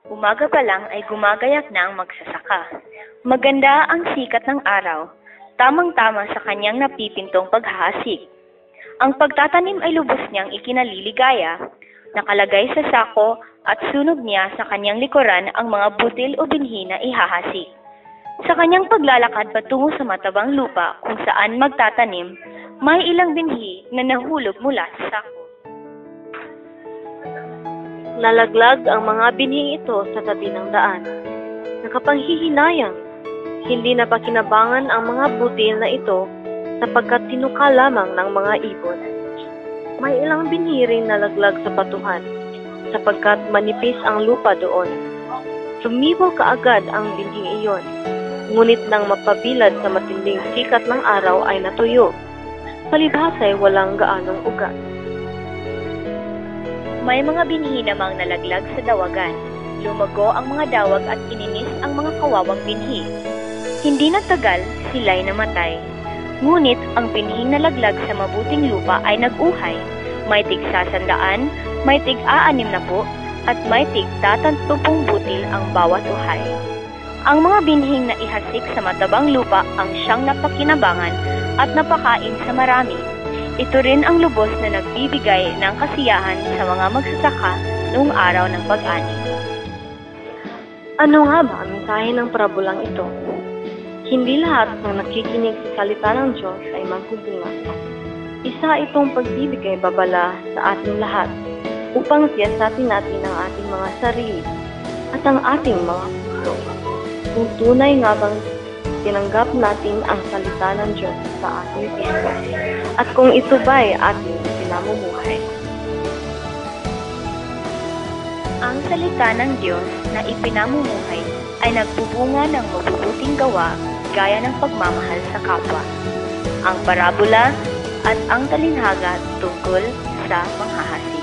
Umaga pa lang ay gumagayak na ang magsasaka. Maganda ang sikat ng araw, tamang-tama sa kanyang napipintong paghahasik. Ang pagtatanim ay lubos niyang ikinaliligaya, nakalagay sa sako at sunog niya sa kanyang likuran ang mga butil o binhi na ihahasik. Sa kanyang paglalakad patungo sa matabang lupa kung saan magtatanim, may ilang binhi na nahulog mula sa sako. Nalaglag ang mga binhing ito sa tabi ng daan. Nakapanghihinayang, hindi na pakinabangan ang mga butil na ito sapagkat tinuka lamang ng mga ibon. May ilang binhi ring nalaglag sa batuhan sapagkat manipis ang lupa doon. Sumibaw kaagad ang binhing iyon, ngunit nang mapabilad sa matinding sikat ng araw ay natuyo. Palibhasa'y walang gaanong ugat. May mga binhi namang nalaglag sa dawagan. Lumago ang mga dawag at ininis ang mga kawawang binhi. Hindi nagtagal, sila'y namatay. Ngunit ang binhing nalaglag sa mabuting lupa ay nag-uhay. May tig 100, may tig 60, at may tig 30 butil ang bawat uhay. Ang mga binhing na ihasik sa matabang lupa ang siyang napakinabangan at napakain sa marami. Ito rin ang lubos na nagbibigay ng kasiyahan sa mga magsasaka noong araw ng pag-ani. Ano nga ba ang mensahe ng parabolang ito? Hindi lahat ng nakikinig sa salita ng Diyos ay magbubunga. Isa itong pagbibigay babala sa ating lahat upang siyasatin natin ang ating mga sarili at ang ating mga puso. Kung tunay nga bang tinanggap natin ang salita ng Diyos sa ating puso at kung ito ba'y ating pinamumuhay. Ang salita ng Diyos na ipinamumuhay ay nagbubunga ng mabubuting gawa gaya ng pagmamahal sa kapwa. Ang parabola at ang talinhaga tungkol sa panghahasi.